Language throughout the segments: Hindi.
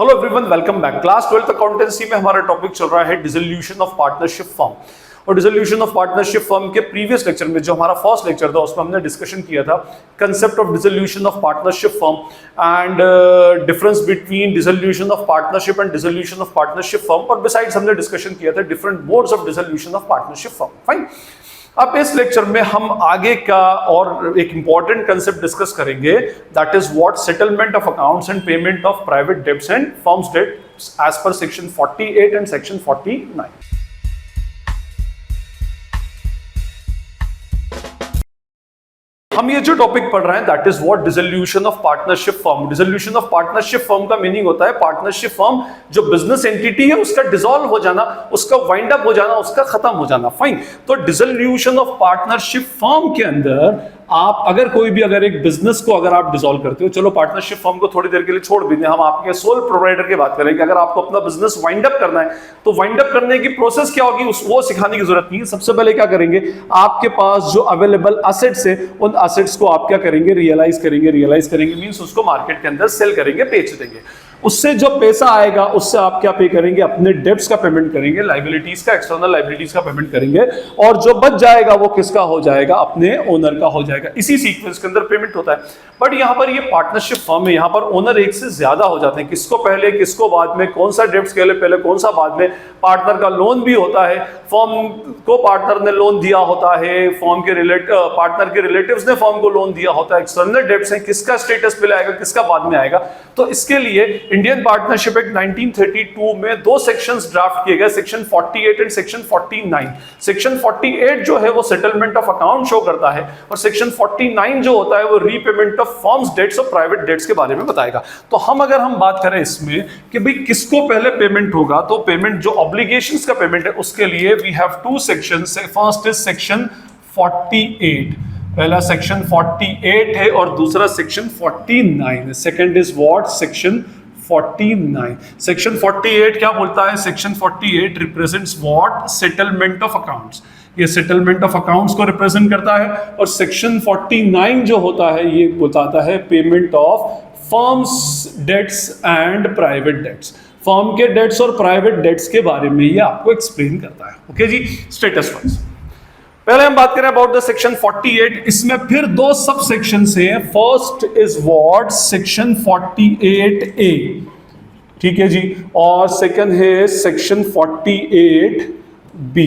Hello everyone, welcome back. Class 12th accountancy में हमारा टॉपिक चल रहा है डिसोल्यूशन ऑफ पार्टनरशिप फर्म। और डिसोल्यूशन ऑफ पार्टनरशिप फर्म के प्रीवियस लेक्चर में जो हमारा फर्स्ट लेक्चर था उसमें हमने डिस्कशन किया था concept of dissolution of partnership firm and difference between dissolution of partnership and dissolution of partnership firm. और बिसाइड्स हमने डिस्कशन किया था different modes of dissolution of partnership firm. Fine. अब इस लेक्चर में हम आगे का और एक इंपॉर्टेंट कंसेप्ट डिस्कस करेंगे, that is what settlement of accounts and payment of private debts and firms debts as per section 48 and section 49। हम ये जो टॉपिक पढ़ रहे हैं that is what dissolution of partnership firm. Dissolution of partnership firm का मीनिंग होता है पार्टनरशिप फर्म जो बिजनेस एंटिटी है उसका डिसॉल्व हो जाना, उसका वाइंड अप हो जाना, उसका खत्म हो जाना। फाइन। तो डिसोल्यूशन ऑफ पार्टनरशिप फर्म के अंदर आप अगर एक बिजनेस को अगर आप डिसॉल्व करते हो, चलो पार्टनरशिप फर्म को थोड़ी देर के लिए छोड़ भी दें, हम आपके सोल प्रोवाइडर की बात करेंगे। अगर आपको अपना बिजनेस वाइंड अप करना है तो वाइंड अप करने की प्रोसेस क्या होगी वो सिखाने की जरूरत नहीं है। सबसे पहले क्या करेंगे, आपके पास जो अवेलेबल एसेट्स है उन एसेट्स को आप क्या करेंगे, रियलाइज करेंगे मींस उसको मार्केट के अंदर सेल करेंगे, बेच देंगे। उससे जो पैसा आएगा उससे आप क्या पे करेंगे, अपने डेब्ट्स का पेमेंट करेंगे, लायबिलिटीज का, एक्सटर्नल लायबिलिटीज का पेमेंट करेंगे, और जो बच जाएगा वो किसका हो जाएगा, अपने ओनर का हो जाएगा। इसी सीक्वेंस के अंदर पेमेंट होता है। बट यहाँ पर ये पार्टनरशिप फर्म है, यहाँ पर ओनर एक से ज्यादा हो जाते हैं, किसको पहले किसको बाद में, कौन सा डेब्ट्स के लिए पहले कौन सा बाद में। पार्टनर का लोन भी होता है, फर्म को पार्टनर ने लोन दिया होता है, फर्म के पार्टनर के रिलेटिव्स ने फर्म को लोन दिया होता है, एक्सटर्नल डेब्ट्स हैं, किसका स्टेटस पहले आएगा किसका बाद में आएगा। तो इसके लिए इंडियन पार्टनरशिप एक्ट 1932 में दो सेक्शंस ड्राफ्ट किए गए, सेक्शन 48 एंड सेक्शन 49। सेक्शन 48 जो है वो सेटलमेंट ऑफ अकाउंट शो करता है, और सेक्शन 49 जो होता है वो रीपेमेंट ऑफ फर्म्स डेट्स और प्राइवेट डेट्स के बारे में बताएगा। तो अगर हम बात करें इसमें कि भाई किसको पहले पेमेंट होगा, तो पेमेंट जो ऑब्लिगेशंस का पेमेंट है उसके लिए we have two sections. First is section 48, पहला सेक्शन 48 है और दूसरा सेक्शन 49 है। Second is what, section 49। Section 48 क्या बोलता है, section 48 represents what, settlement of accounts. ये सेटलमेंट ऑफ अकाउंट्स को रिप्रेजेंट करता है। और सेक्शन 49 जो होता है ये बताता है payment of firms debts and private debts. Firm के डेट्स और प्राइवेट डेट्स के बारे में ये आपको एक्सप्लेन करता है। ओके जी, स्टेटस वाइज पहले हम बात करें अबाउट द सेक्शन 48। इसमें फिर दो सब सेक्शंस हैं। First is what, section 48A, ठीक है जी, और सेकंड है सेक्शन 48B,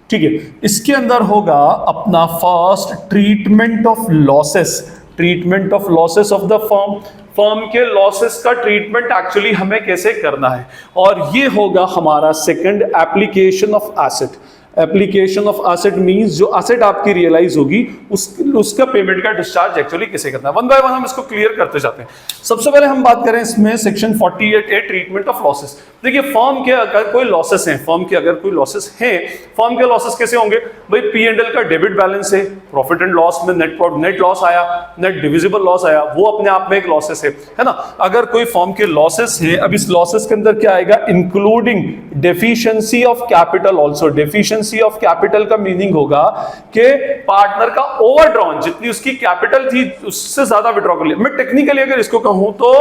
ठीक है। इसके अंदर होगा अपना first treatment of losses, treatment of losses of the firm. Firm के लॉसेस का ट्रीटमेंट एक्चुअली हमें कैसे करना है, और ये होगा हमारा second application of asset. Application of asset means जो एसेट आपकी रियलाइज होगी उसका पेमेंट का डिस्चार्ज एक्चुअली कैसे करना है। वन बाय वन हम इसको क्लियर करते जाते हैं। सबसे पहले हम बात करें इसमें section 48A treatment of losses. देखिए फर्म के अगर कोई लॉसेस हैं, फर्म के अगर कोई लॉसेस हैं, फर्म के लॉसेस कैसे होंगे भाई, P&L का डेबिट बैलेंस है, प्रॉफिट एंड लॉस में नेट लॉस आया, नेट डिविजिबल लॉस आया, वो अपने आप में एक लॉसेस है ना। अगर कोई फर्म के लॉसेस है, अब इस लॉसेस के अंदर क्या आएगा, including deficiency of capital also. Deficiency of capital का मीनिंग होगा कि पार्टनर का ओवरड्रॉन, जितनी उसकी कैपिटल थी उससे ज्यादा विड्रॉ कर लिया। मैं टेक्निकली अगर इसको कहूं तो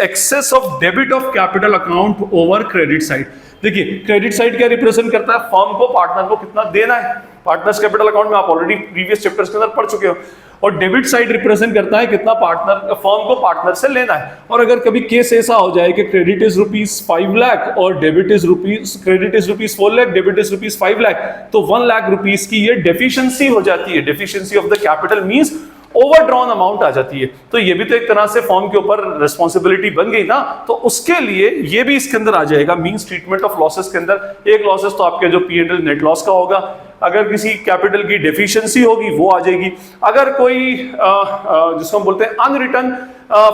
excess of debit of capital account over credit side. देखिए क्रेडिट साइड क्या रिप्रेजेंट करता है, फर्म को पार्टनर को कितना देना है, पार्टनर्स कैपिटल अकाउंट में आप ऑलरेडी प्रीवियस चैप्टर्स के अंदर पढ़ चुके हो। और डेबिट साइड रिप्रेजेंट करता है कितना पार्टनर फर्म को पार्टनर से लेना है। और अगर कभी केस ऐसा हो जाए कि क्रेडिट इज ₹5 लाख और credit is ₹4 lakh, debit is ₹5 lakh, तो 1 लाख रुपीस की ये डेफिशिएंसी हो जाती है। Deficiency of the capital means overdrawn amount आ जाती है। तो ये भी तो एक तरह से फर्म के ऊपर रिस्पॉन्सिबिलिटी बन गई ना, तो उसके लिए ये भी इसके अंदर आ जाएगा। मींस ट्रीटमेंट ऑफ लॉसेस के अंदर एक लॉसेस तो आपके जो P&L नेट लॉस का होगा, अगर किसी कैपिटल की डेफिशिएंसी होगी वो आ जाएगी। अगर कोई जिसको हम बोलते हैं unreturned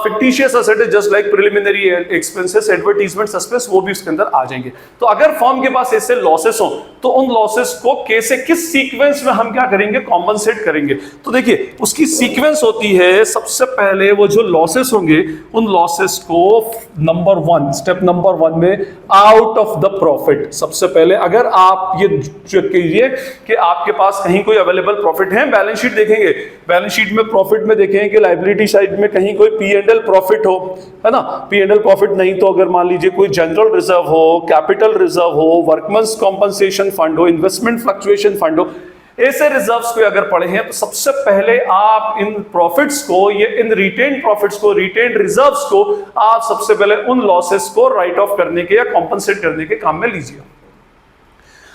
fictitious asset just like preliminary expenses, advertisement, suspense, वो भी उसके अंदर आ जाएंगे। तो अगर फर्म के पास ऐसे लॉसेस हो तो उन लॉसेस को कैसे, किस सीक्वेंस में हम क्या करेंगे, कॉम्पनसेट करेंगे। तो देखिए उसकी सीक्वेंस होती है, सबसे पहले वो जो लॉसेस होंगे उन लॉसेस को स्टेप नंबर 1 में आउट ऑफ द प्रॉफिट। सबसे पहले अगर आप ये चेक कीजिए कि आपके पास कहीं कोई अवेलेबल प्रॉफिट है, बैलेंस शीट देखेंगे, बैलेंस शीट में प्रॉफिट में देखेंगे कि लायबिलिटी साइड में कहीं कोई P&L प्रॉफिट हो, है ना, P&L प्रॉफिट नहीं तो अगर मान लीजिए कोई जनरल रिजर्व हो, कैपिटल रिजर्व हो, वर्कमेंस कॉम्पनसेशन फंड हो, इन्वेस्टमेंट फ्लक्चुएशन फंड हो, ऐसे रिजर्व्स को अगर पढ़े हैं तो सबसे पहले आप इन प्रॉफिट्स को, ये इन रिटेन्ड प्रॉफिट्स को, रिटेन्ड रिजर्व्स को आप सबसे पहले उन लॉसेस को राइट ऑफ करने के या कॉम्पनसेट करने के काम में लीजिए।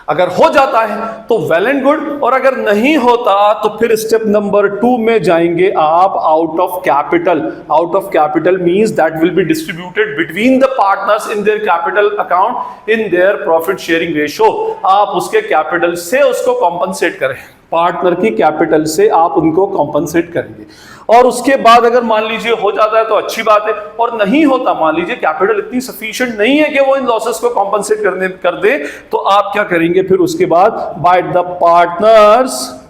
अगर हो जाता है तो वेल एंड गुड, और अगर नहीं होता तो फिर स्टेप नंबर 2 में जाएंगे आप out of capital. Out of capital means that will be distributed between the partners in their capital account in their profit sharing ratio. आप उसके कैपिटल से उसको कॉम्पनसेट करें, पार्टनर की कैपिटल से आप उनको कॉम्पनसेट करेंगे। और उसके बाद अगर मान लीजिए हो जाता है तो अच्छी बात है, और नहीं होता, मान लीजिए कैपिटल इतनी सफिशिएंट नहीं है कि वो इन लॉसेस को कॉम्पनसेट कर दे, तो आप क्या करेंगे फिर उसके बाद, बाय द पार्टनर्स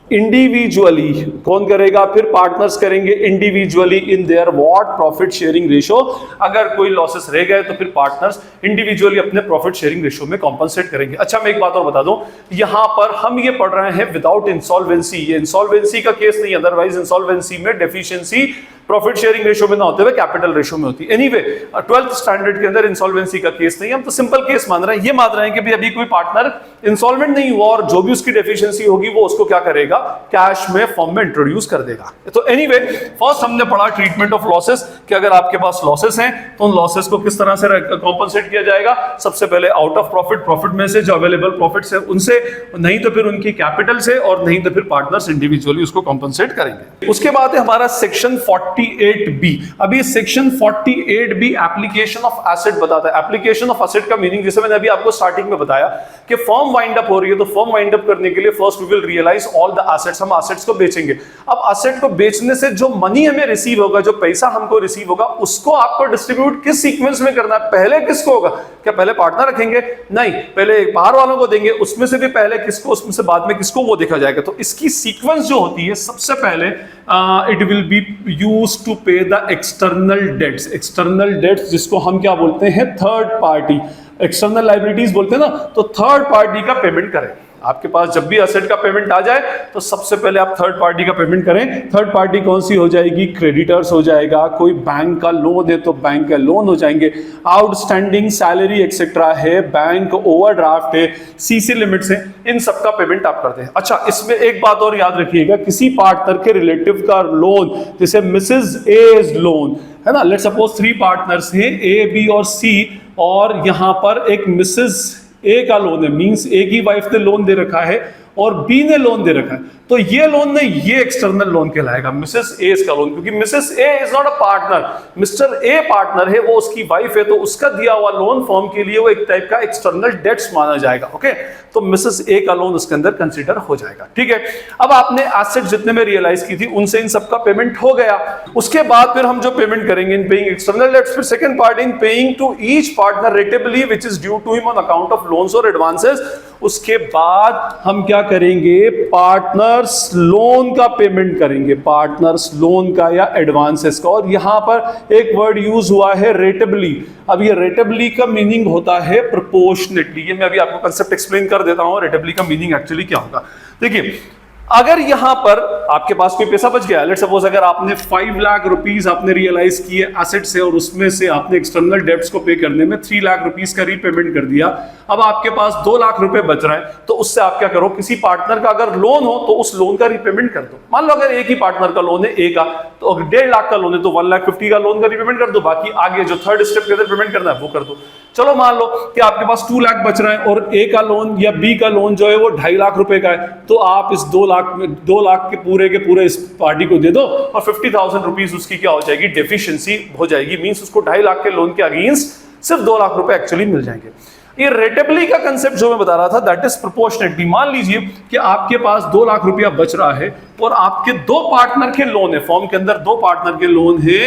इंडिविजुअली। कौन करेगा फिर? पार्टनर्स करेंगे individually in their what profit sharing ratio. अगर कोई लॉसेस रह गए तो फिर पार्टनर्स इंडिविजुअली अपने प्रॉफिट शेयरिंग रेशियो में कॉम्पनसेट करेंगे। अच्छा, मैं एक बात और बता दूं, यहां पर हम ये पढ़ रहे हैं विदाउट इंसॉल्वेंसी। ये इंसॉल्वेंसी का केस नहीं, अदरवाइज इंसॉल्वेंसी में डेफिशिएंसी प्रॉफिट शेयरिंग रेशियो में ना होते हुए कैपिटल रेशियो में होती है। एनीवे 12th स्टैंडर्ड के अंदर इंसॉल्वेंसी का केस नहीं, हम तो सिंपल केस मान रहे हैं। ये मान रहे हैं कि भाई अभी कोई पार्टनर इंसॉल्वेंट नहीं हुआ और जो भी उसकी डेफिशिएंसी होगी वो उसको क्या करेगा, कैश में फॉर्म में इंट्रोड्यूस कर देगा। तो एनीवे फर्स्ट हमने पढ़ा ट्रीटमेंट ऑफ लॉसेस, कि अगर आपके पास लॉसेस हैं तो उन लॉसेस को किस तरह से कॉम्पनसेट किया जाएगा। सबसे पहले आउट ऑफ प्रॉफिट, प्रॉफिट में से जो अवेलेबल प्रॉफिट्स है उनसे, नहीं तो फिर उनकी कैपिटल से, और नहीं तो फिर पार्टनर्स इंडिविजुअली उसको कॉम्पनसेट करेंगे। उसके बाद है हमारा सेक्शन 48B। अभी section 48B application of asset बताता है। एप्लीकेशन ऑफ एसेट का मीनिंग, जैसे मैंने अभी आपको स्टार्टिंग में बताया कि फर्म वाइंड अप हो रही है, तो फर्म वाइंड अप करने के लिए first we will realise all the assets. हम एसेट्स को बेचेंगे। अब एसेट को बेचने से जो मनी हमें रिसीव होगा, जो पैसा हमको रिसीव होगा, उसको आपको डिस्ट्रीब्यूट किस सीक्वेंस में करना है? पहले किसको होगा? क्या पहले पार्टनर रखेंगे? नहीं, पहले बाहर वालों को देंगे, उसमें से भी पहले किसको, उसमें से बाद में किसको, वो देखा जाएगा। तो इसकी सीक्वेंस जो होती है, सबसे पहले it will be used to pay the external debts. External debts जिसको हम क्या बोलते हैं? थर्ड पार्टी, एक्सटर्नल लायबिलिटीज बोलते हैं ना, तो थर्ड पार्टी का पेमेंट करें। आपके पास जब भी एसेट का पेमेंट आ जाए तो सबसे पहले आप थर्ड पार्टी का पेमेंट करें। थर्ड पार्टी कौन सी हो जाएगी? क्रेडिटर्स हो जाएगा, कोई बैंक का लोन है तो बैंक का लोन हो जाएंगे, आउटस्टैंडिंग सैलरी एक्सेट्रा है, बैंक ओवरड्राफ्ट है, सीसी लिमिट्स है, इन सब का पेमेंट आप करते हैं। अच्छा, इसमें एक बात और याद रखिएगा, किसी पार्टनर के रिलेटिव का लोन, जैसे मिसेज एज लोन है ना, लेट्स सपोज 3 पार्टनर्स हैं, ए, बी और सी, और यहां पर एक मिसेज ए का लोन है, मींस ए की वाइफ ने लोन दे रखा है और बी ने लोन दे रखा है, तो ये लोन नहीं, ये एक्सटर्नल लोन कहलाएगा, मिसेस ए का लोन, क्योंकि Mrs A is not a partner, mister A partner है, वो उसकी वाइफ है, तो उसका दिया हुआ लोन फर्म के लिए वो एक टाइप का एक्सटर्नल डेट्स माना जाएगा। ओके, तो मिसेस ए का लोन उसके अंदर कंसीडर हो जाएगा। ठीक है, अब आपने एसेट जितने में रियलाइज की थी उनसे इन सबका पेमेंट हो गया। उसके बाद फिर हम जो पेमेंट करेंगे इन पेइंग एक्सटर्नल डेट्स, फिर second part in paying to each partner rateably which is due to him on account of loans और एडवांसेस। उसके बाद हम क्या करेंगे? पार्टनर्स लोन का पेमेंट करेंगे, पार्टनर्स लोन का या एडवांसेस का। और यहां पर एक वर्ड यूज हुआ है रेटेबली। अब ये रेटेबली का मीनिंग होता है प्रोपोर्शनेटली। ये मैं अभी आपको कंसेप्ट एक्सप्लेन कर देता हूं, रेटेबली का मीनिंग एक्चुअली क्या होगा। देखिए, अगर यहां पर आपके पास कोई पैसा बच गया, लेट्स सपोज अगर आपने 5 लाख रुपीस आपने रियलाइज किए एसेट से और उसमें से आपने एक्सटर्नल डेब्ट्स को पे करने में 3 लाख रुपीस का रीपेमेंट कर दिया, अब आपके पास 2 लाख रुपए बच रहे हैं, तो उससे आप क्या करो? किसी पार्टनर का अगर लोन हो तो उस लोन का रीपेमेंट कर दो। मान लो अगर एक ही पार्टनर का लोन है ए का, तो अगर 1.5 लाख का लोन है तो 1,50,000 का लोन का रीपेमेंट कर दो, बाकी आगे जो थर्ड स्टेप के अंदर पेमेंट करना है वो कर दो। चलो मान लो कि आपके पास 2 लाख बच रहे हैं और ए का लोन या बी का लोन जो है वो 2.5 लाख रुपए का है, तो आप इस 2 लाख में 2 लाख के पूरे इस पार्टी को दे दो और 50,000 रुपीस उसकी क्या हो जाएगी? डेफिशिएंसी हो जाएगी। मींस उसको 2.5 लाख के लोन के अगेंस्ट सिर्फ 2 लाख रुपए एक्चुअली मिल जाएंगे। ये रेटेबली का कंसेप्ट जो मैं बता रहा था, दैट इज प्रोपोर्शनेटली। मान लीजिए कि आपके पास 2 लाख रुपया बच रहा है और आपके 2 पार्टनर के लोन है, फॉर्म के अंदर 2 पार्टनर के लोन है,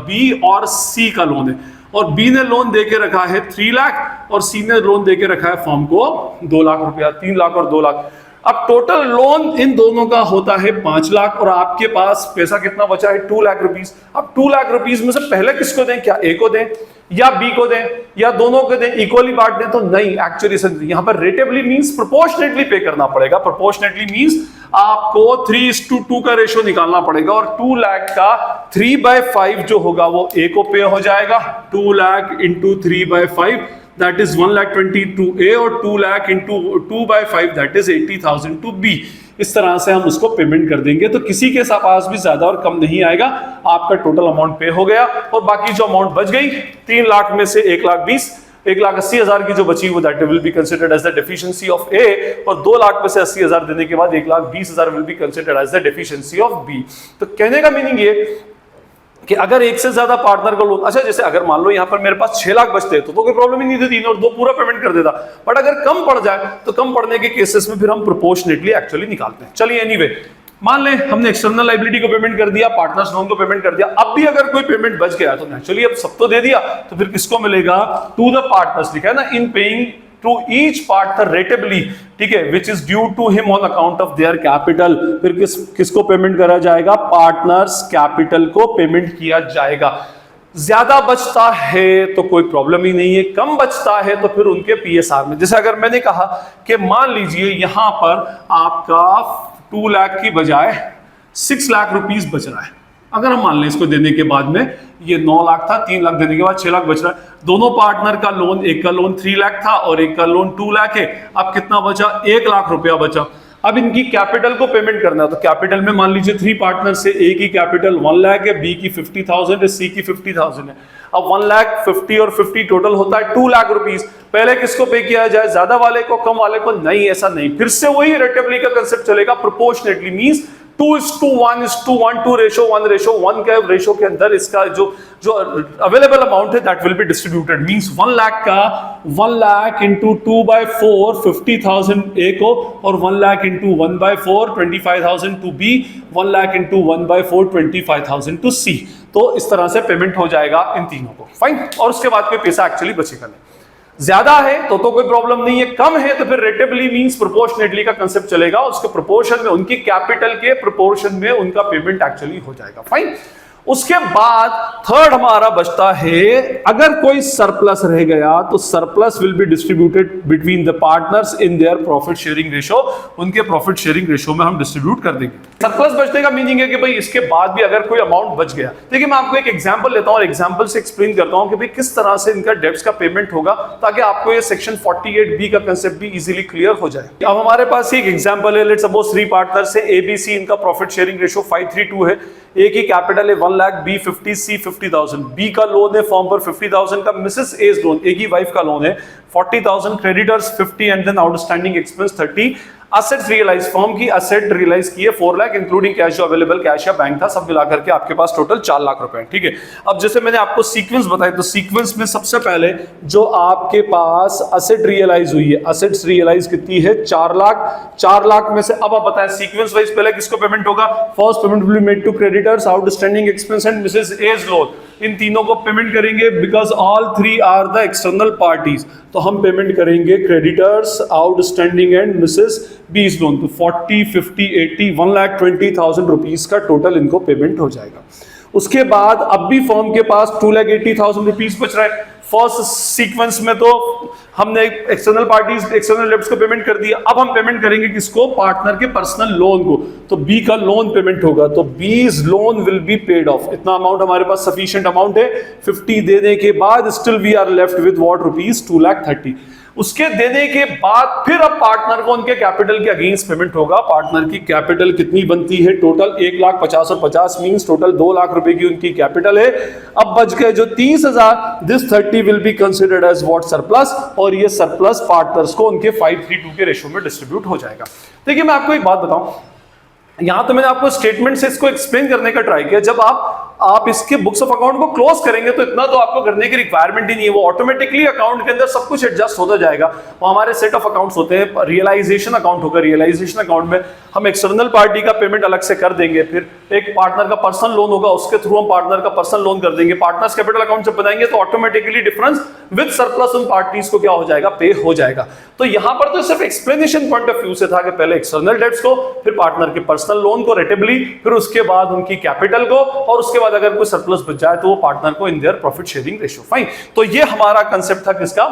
बी और सी का लोन है, और बी ने लोन देके रखा है 3 लाख और सी ने लोन देके रखा है फॉर्म को 2 लाख रुपया, 3 लाख और 2 लाख। अब टोटल लोन इन दोनों का होता है 5 लाख और आपके पास पैसा कितना बचा है? 2 लाख रुपीस। अब 2 लाख रुपीस में से पहले किसको दें? क्या ए को दें या बी को दें या दोनों को दें, इक्वली बांट दें? तो नहीं, एक्चुअली यहां पर रेटेबली मींस प्रोपोर्शनेटली पे करना पड़ेगा। प्रोपोर्शनेटली मींस आपको 3:2 का रेशो निकालना पड़ेगा और 2 लाख का 3/5 जो होगा वो ए को पे हो जाएगा। 2 lakh into 3/5 that is 1,20,000 to A और 2 lakh into 2/5 that is 80,000 to B. इस तरह से हम उसको पेमेंट कर देंगे तो किसी के पास भी ज्यादा और कम नहीं आएगा, आपका टोटल अमाउंट पे हो गया और बाकी जो अमाउंट बच गई 3 लाख में से 1,80,000 की जो बची वो that will be considered as the deficiency of A और 2 लाख में से 80,000 देने के बाद 1,20,000 will be considered as the deficiency of B. तो कहने का मीनिंग ये कि अगर एक से ज्यादा पार्टनर को लोन, अच्छा जैसे अगर मान लो यहां पर मेरे पास 6 लाख बचते तो कोई प्रॉब्लम ही नहीं थी, 3 और 2 पूरा पेमेंट कर देता, बट अगर कम पड़ जाए तो कम पड़ने के केसेस में फिर हम प्रोपोर्शनेटली एक्चुअली निकालते हैं। चलिए एनीवे मान लें हमने एक्सटर्नल लायबिलिटी को पेमेंट कर दिया, पार्टनर्स लोन को पेमेंट कर दिया, अब भी अगर कोई पेमेंट बच गया तो नेचुरली अब सब तो दे दिया तो फिर किसको मिलेगा, टू द पार्टनर्स लिखा है ना, in paying to each partner rateably, ठीक है, which is due to him on account of their capital. फिर किसको पेमेंट करा जाएगा, पार्टनर्स कैपिटल को पेमेंट किया जाएगा। ज्यादा बचता है तो कोई प्रॉब्लम ही नहीं है, कम बचता है तो फिर उनके पीएसआर में, जैसे अगर मैंने कहा कि मान लीजिए यहां पर आपका 2 लाख की बजाय 6 लाख रुपीस बच रहा है, अगर हम मान लें इसको देने के बाद में ये 9 लाख था, 3 लाख देने के बाद 6 लाख बच रहा है, दोनों पार्टनर का लोन, एक का लोन 3 लाख था और एक का लोन 2 लाख है, अब कितना बचा, 1 लाख रुपया बचा। अब इनकी कैपिटल को पेमेंट करना है तो कैपिटल में मान लीजिए 3 पार्टनर से ए की कैपिटल 1 लाख है, बी की 50,000 है, सी की 50,000 है। अब 1 लाख 50 और 50 टोटल होता है 2 लाख रुपीस। पहले किसको पे किया जाए, ज्यादा वाले को कम वाले को, नहीं ऐसा नहीं, फिर से वही रेटेबली का कंसेप्ट चलेगा, प्रोपोर्शनेटली मींस 2:1:1 2:1 के रेशो के अंदर इसका जो अवेलेबल अमाउंट है that will be distributed, means 1 lakh का 1 लाख इंटू 2/4 50,000 ए को और 1 lakh into 1/4 25,000 to B, 1 lakh into 1/4 25,000 to C. तो इस तरह से पेमेंट हो जाएगा इन तीनों को, फाइन। और उसके बाद कोई पैसा एक्चुअली बचेगा नहीं। ज्यादा है तो कोई प्रॉब्लम नहीं है, कम है तो फिर रेटेबली मींस प्रोपोर्शनेटली का कंसेप्ट चलेगा, उसके प्रोपोर्शन में, उनकी कैपिटल के प्रोपोर्शन में उनका पेमेंट एक्चुअली हो जाएगा, फाइन। उसके बाद थर्ड हमारा बचता है, अगर कोई सरप्लस रह गया तो surplus will be distributed between the partners in their profit sharing ratio, उनके प्रॉफिट शेयरिंग रेशो में हम डिस्ट्रीब्यूट कर देंगे। सरप्लस बचने का मीनिंग है कि भाई इसके बाद भी अगर कोई अमाउंट बच गया, देखिए मैं आपको एक एग्जांपल लेता हूं और एग्जांपल से एक्सप्लेन करता हूं कि भाई किस तरह से इनका डेब्ट्स का पेमेंट होगा, ताकि आपको ये सेक्शन 48B का कांसेप्ट भी इजीली क्लियर हो जाए। अब हमारे पास एक एग्जांपल है, लेट्स सपोज 3 पार्टनर्स है, ABC, इनका प्रॉफिट शेयरिंग रेशो 5:3:2 है। ए की कैपिटल है 1 लाख, बी 50, सी 50,000। बी का लोन है फॉर्म पर 50,000 का, मिसेस एज लोन, ए की वाइफ का लोन है 40,000, creditors 50 and then outstanding expense 30। Assets realise, firm की असेट रियलाइज की है 4 लाख इंक्लूडिंग कैश, जो अवेलेबल कैश या बैंक था, सब मिलाकर के आपके पास टोटल 4 लाख रुपए, ठीक है। अब जैसे मैंने आपको सीक्वेंस बताया तो सीक्वेंस में सबसे पहले जो आपके पास असेट रियलाइज हुई है, असेट्स रियलाइज कितनी है 4 लाख। 4 लाख में से अब आप बताएं सीक्वेंस वाइज पहले किसको पेमेंट होगा, first payment will be made to creditors, outstanding expense and Mrs A's loan. इन तीनों को पेमेंट करेंगे because all 3 are the external parties, तो हम पेमेंट करेंगे creditors, outstanding and Mrs B's loan. तो 40, 50, 80, 1,20,000 रुपीज का टोटल इनको पेमेंट हो जाएगा। उसके बाद अब भी फर्म के पास 2,80,000 रुपीज बच रहा है। फर्स्ट सीक्वेंस में तो हमने एक्सटर्नल पार्टीज, एक्सटर्नल डेब्ट्स को पेमेंट कर दिया, अब हम पेमेंट करेंगे किसको, पार्टनर के पर्सनल लोन को। तो बी का लोन पेमेंट होगा, तो B's loan will be paid off. इतना अमाउंट हमारे पास सफिशिएंट अमाउंट है, 50 देने के बाद still we are left with what rupees 2,30,000। उसके देने के बाद फिर अब पार्टनर को उनके कैपिटल के अगेंस्ट पेमेंट होगा। पार्टनर की कैपिटल कितनी बनती है टोटल, 1,50,000 और 50 मींस टोटल 2 लाख रुपए की उनकी कैपिटल है। अब बच गए जो 30,000, this 30 will be considered as what, surplus, और ये सरप्लस पार्टनर्स को उनके 5:3:2 के रेशो में डिस्ट्रीब्यूट हो जाएगा। देखिए मैं आपको एक बात बताऊं, यहां तो मैंने आपको स्टेटमेंट से इसको एक्सप्लेन करने का ट्राई किया, जब आप इसके बुक्स ऑफ अकाउंट को क्लोज करेंगे तो इतना तो आपको करने की रिक्वायरमेंट ही नहीं है, वो ऑटोमेटिकली अकाउंट के अंदर सब कुछ एडजस्ट होता जाएगा। वो हमारे सेट ऑफ अकाउंट्स होते हैं, रियलाइजेशन अकाउंट होगा, रियलाइजेशन अकाउंट में हम एक्सटर्नल पार्टी का पेमेंट अलग से कर देंगे, फिर एक पार्टनर का पर्सनल लोन होगा, उसके थ्रू हम पार्टनर का पर्सनल लोन कर देंगे। पार्टनर्स कैपिटल अकाउंट जब बनाएंगे तो ऑटोमेटिकली डिफरेंस विद सरप्लस उन पार्टीज को क्या हो जाएगा, पे हो जाएगा। तो यहां पर तो सिर्फ एक्सप्लेनेशन पॉइंट ऑफ व्यू से था कि पहले एक्सटर्नल डेब्ट्स को, फिर पार्टनर के पर्सनल लोन को रेटेबली, फिर उसके बाद उनकी कैपिटल को, और उसके बाद अगर कोई सरप्लस बच जाए तो वो पार्टनर को in their profit sharing ratio. Fine, तो ये हमारा कंसेप्ट था किसका,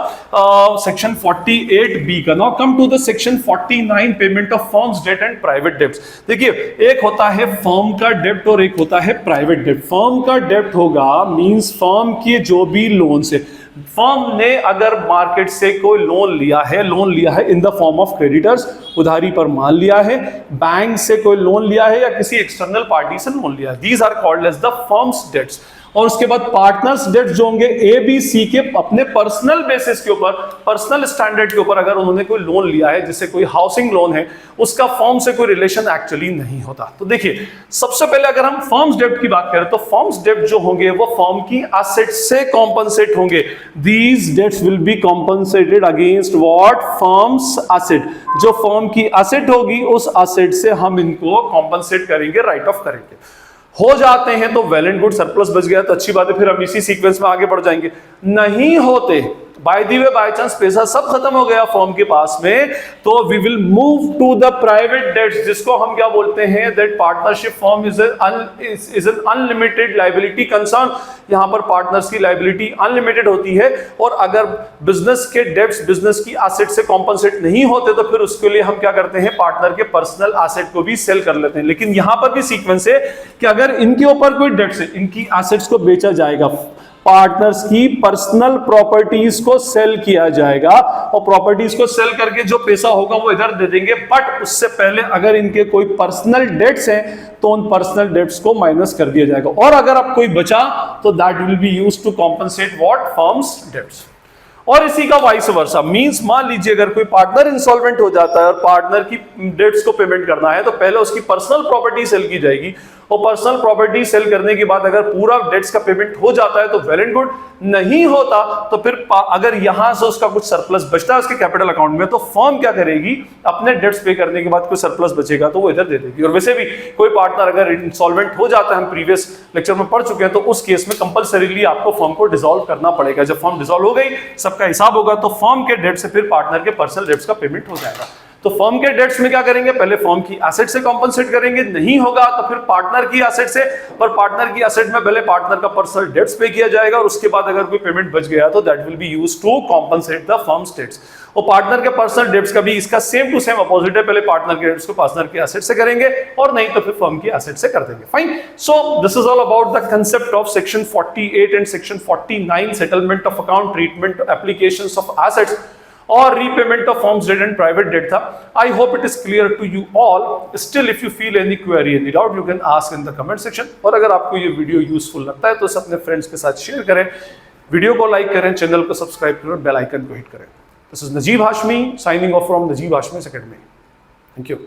सेक्शन 48B का। Now come to the section 49 payment of firms debt and private debts. देखिए, एक होता है फर्म का डेब्ट और एक होता है प्राइवेट डेब्ट। फर्म का डेब्ट होगा मींस फर्म के जो भी लोन से, फर्म ने अगर मार्केट से कोई लोन लिया है in the form of creditors, उधारी पर माल लिया है, बैंक से कोई लोन लिया है या किसी एक्सटर्नल पार्टी से लोन लिया है, these are called as the firms debts. और उसके बाद पार्टनर्स डेट्स जो होंगे ए बी सी के अपने पर्सनल बेसिस के ऊपर, पर्सनल स्टैंडर्ड के ऊपर अगर उन्होंने कोई लोन लिया है, जैसे कोई हाउसिंग लोन है, उसका फर्म से कोई रिलेशन एक्चुअली नहीं होता। तो देखिए, सबसे पहले अगर हम फर्म्स डेब्ट की बात करें तो फर्म्स डेब्ट जो होंगे वो फर्म की एसेट से कॉम्पनसेट होंगे। These debts will be compensated against what, firms asset. जो फर्म की एसेट होगी उस एसेट से हम इनको कॉम्पनसेट करेंगे, राइट ऑफ करेंगे। हो जाते हैं तो वेल एंड गुड, सरप्लस बच गया तो अच्छी बात है, फिर हम इसी सीक्वेंस में आगे बढ़ जाएंगे। नहीं होते, by the way by chance पैसा सब खत्म हो गया फर्म के पास में, तो we will move to the private debts, जिसको हम क्या बोलते हैं, that partnership firm is an unlimited liability concern. यहां पर पार्टनर्स की लायबिलिटी अनलिमिटेड होती है, और अगर बिजनेस के डेब्ट्स बिजनेस की एसेट से कॉम्पनसेट नहीं होते तो फिर उसके लिए हम क्या करते हैं, पार्टनर के पर्सनल एसेट को भी सेल कर लेते हैं। लेकिन यहां पर भी सीक्वेंस है कि अगर इनके ऊपर कोई डेट्स है, इनकी एसेट्स को बेचा जाएगा, पार्टनर्स की पर्सनल प्रॉपर्टीज को सेल किया जाएगा, और प्रॉपर्टीज को सेल करके जो पैसा होगा वो इधर दे देंगे। बट उससे पहले अगर इनके कोई पर्सनल डेट्स हैं तो उन पर्सनल डेट्स को माइनस कर दिया जाएगा, और अगर अब कोई बचा तो that will be used to compensate what, firms debts. और इसी का वाइस वर्सा, मींस मान लीजिए अगर कोई पार्टनर इंसॉल्वेंट हो जाता है और पार्टनर की डेट्स को पेमेंट करना है, तो पहले उसकी पर्सनल प्रॉपर्टी सेल की जाएगी, और पर्सनल प्रॉपर्टी सेल करने के बाद अगर पूरा डेट्स का पेमेंट हो जाता है तो वेल एंड गुड, नहीं होता तो फिर अगर यहां से उसका कुछ सरप्लस बचता है उसके कैपिटल अकाउंट में, तो फर्म क्या करेगी, अपने डेट्स पे करने के बाद कोई सरप्लस बचेगा तो वो इधर दे देगी। और वैसे भी कोई पार्टनर अगर इंसॉल्वेंट हो जाता है, हम प्रीवियस लेक्चर में पढ़ चुके हैं, तो उस केस में कंपलसरीली आपको फर्म को डिसॉल्व करना पड़ेगा। जब फर्म डिसॉल्व हो गई, सबका हिसाब होगा, तो फर्म के डेट से फिर पार्टनर के पर्सनल डेट्स का पेमेंट हो जाएगा। तो फर्म के डेट्स में क्या करेंगे, पहले फर्म की एसेट से कॉम्पनसेट करेंगे, नहीं होगा तो फिर पार्टनर की एसेट से, पर पार्टनर की एसेट में पहले पार्टनर का पर्सनल डेट्स पे किया जाएगा, और उसके बाद अगर कोई पेमेंट बच गया तो that will be used to compensate the firms debts. और पार्टनर के पर्सनल डेट्स का भी इसका सेम टू सेम अपोजिट है, पहले पार्टनर के डेट्स को पार्टनर की एसेट से करेंगे, और नहीं तो फिर फर्म की एसेट से कर देंगे। Fine, so this is all about the concept of section 48 and section 49, settlement of account, treatment applications of assets और repayment of firms debt and private debt था। I hope it is clear to you all. Still if you feel any query, any doubt, you can ask in the comment section. और अगर आपको ये वीडियो यूजफुल लगता है तो इसे अपने फ्रेंड्स के साथ शेयर करें, वीडियो को लाइक करें, चैनल को सब्सक्राइब करें, बेल आइकन को हिट करें। This is Najeeb Hashmi signing off from Najeeb Hashmi academy. Thank you.